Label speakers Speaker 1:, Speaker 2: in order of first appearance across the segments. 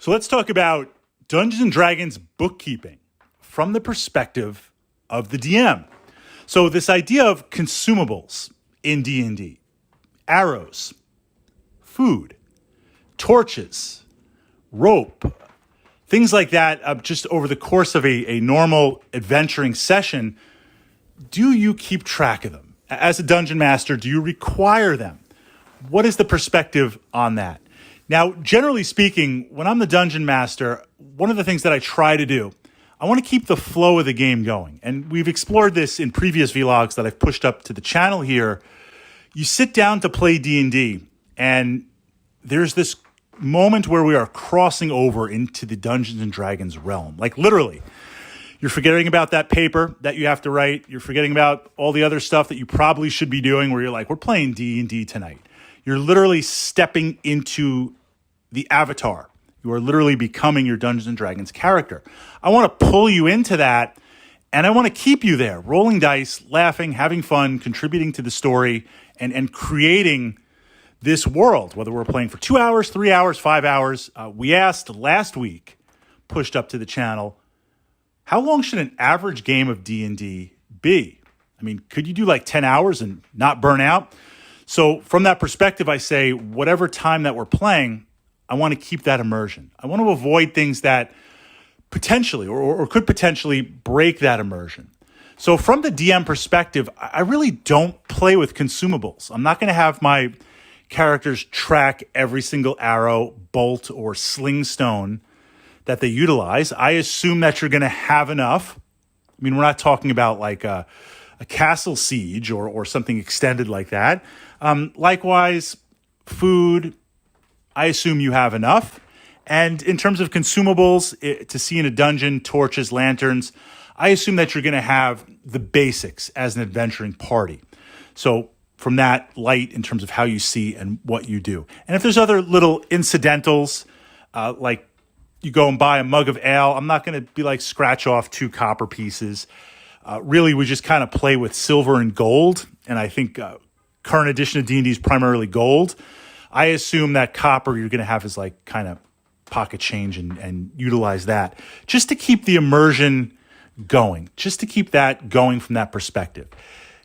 Speaker 1: So let's talk about Dungeons and Dragons bookkeeping from the perspective of the DM. So this idea of consumables in D&D, arrows, food, torches, rope, things like that, just over the course of a normal adventuring session, do you keep track of them? As a dungeon master, do you require them? What is the perspective on that? Now, generally speaking, when I'm the dungeon master, one of the things that I try to do, I want to keep the flow of the game going. And we've explored this in previous vlogs that I've pushed up to the channel here. You sit down to play D&D, and there's this moment where we are crossing over into the Dungeons and Dragons realm. Like literally, you're forgetting about that paper that you have to write. You're forgetting about all the other stuff that you probably should be doing where you're like, we're playing D&D tonight. You're literally stepping into the avatar. You are literally becoming your Dungeons and Dragons character. I want to pull you into that, and I want to keep you there, rolling dice, laughing, having fun, contributing to the story, and creating this world, whether we're playing for 2 hours, 3 hours, 5 hours. We asked last week, pushed up to the channel, how long should an average game of D&D be? I mean, could you do like 10 hours and not burn out? So from that perspective, I say whatever time that we're playing, I want to keep that immersion. I want to avoid things that potentially or could potentially break that immersion. So from the DM perspective, I really don't play with consumables. I'm not going to have my characters track every single arrow, bolt, or sling stone that they utilize. I assume that you're going to have enough. I mean, we're not talking about like a castle siege or something extended like that. Likewise, food, I assume you have enough. And in terms of consumables, to see in a dungeon, torches, lanterns, I assume that you're going to have the basics as an adventuring party. So from that, light in terms of how you see and what you do. And if there's other little incidentals, like you go and buy a mug of ale, I'm not going to be like scratch off 2 copper pieces. Really, we just kind of play with silver and gold. And I think current edition of D&D is primarily gold. I assume that copper you're going to have is like kind of pocket change and utilize that just to keep the immersion going, just to keep that going from that perspective.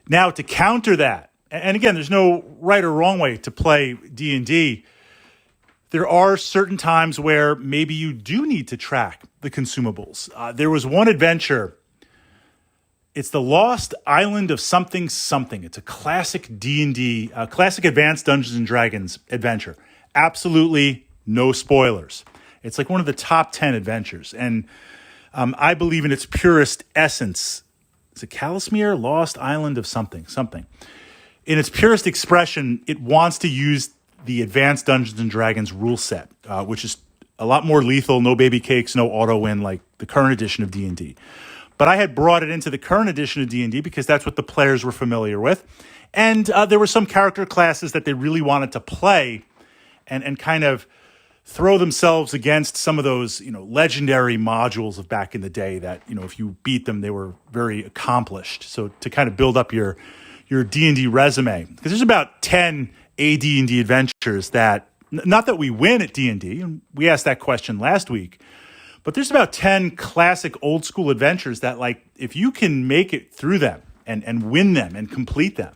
Speaker 1: Now, to counter that, and again, there's no right or wrong way to play D&D. There are certain times where maybe you do need to track the consumables. There was one adventure. It's the Lost Island of something something. It's a classic D&D, classic Advanced Dungeons and Dragons adventure. Absolutely no spoilers. It's like one of the top 10 adventures. And I believe in its purest essence. Is it Calasmere? Lost Island of something something. In its purest expression, it wants to use the Advanced Dungeons and Dragons rule set, which is a lot more lethal, no baby cakes, no auto win like the current edition of D&D. But I had brought it into the current edition of D&D because that's what the players were familiar with. And there were some character classes that they really wanted to play and kind of throw themselves against some of those, legendary modules of back in the day that, if you beat them, they were very accomplished. So to kind of build up your D&D resume, because there's about 10 AD&D adventures that, not that we win at D&D, and we asked that question last week, but there's about 10 classic old school adventures that, like, if you can make it through them and win them and complete them,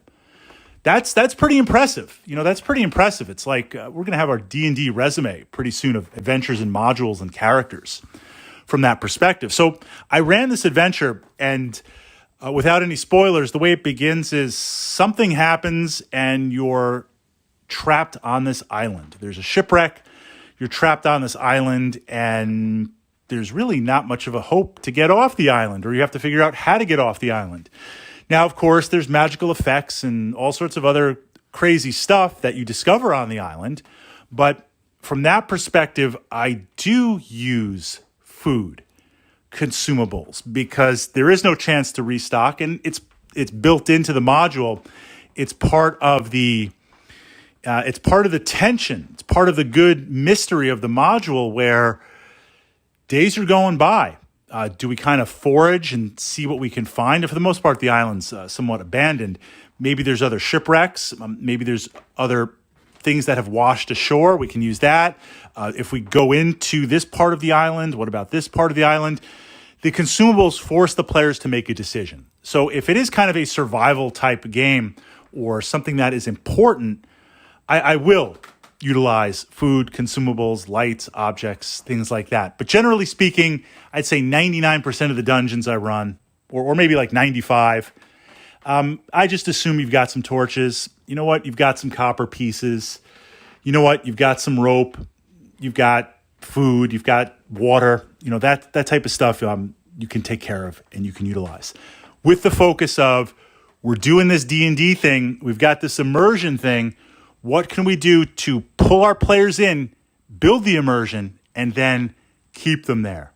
Speaker 1: that's pretty impressive. That's pretty impressive. It's like we're going to have our D&D resume pretty soon of adventures and modules and characters from that perspective. So I ran this adventure, and without any spoilers, the way it begins is something happens and you're trapped on this island. There's a shipwreck. You're trapped on this island, and there's really not much of a hope to get off the island, or you have to figure out how to get off the island. Now, of course, there's magical effects and all sorts of other crazy stuff that you discover on the island. But from that perspective, I do use food, consumables, because there is no chance to restock, and it's built into the module. It's part of the tension. It's part of the good mystery of the module where days are going by. Do we kind of forage and see what we can find? And for the most part, the island's somewhat abandoned. Maybe there's other shipwrecks. Maybe there's other things that have washed ashore, we can use that. If we go into this part of the island, what about this part of the island? The consumables force the players to make a decision. So if it is kind of a survival type game or something that is important, I will utilize food, consumables, lights, objects, things like that. But generally speaking, I'd say 99% of the dungeons I run, or maybe like 95, I just assume you've got some torches. You know what? You've got some copper pieces. You know what? You've got some rope. You've got food. You've got water. You know, that type of stuff you can take care of and you can utilize. With the focus of, we're doing this D&D thing. We've got this immersion thing. What can we do to pull our players in, build the immersion, and then keep them there?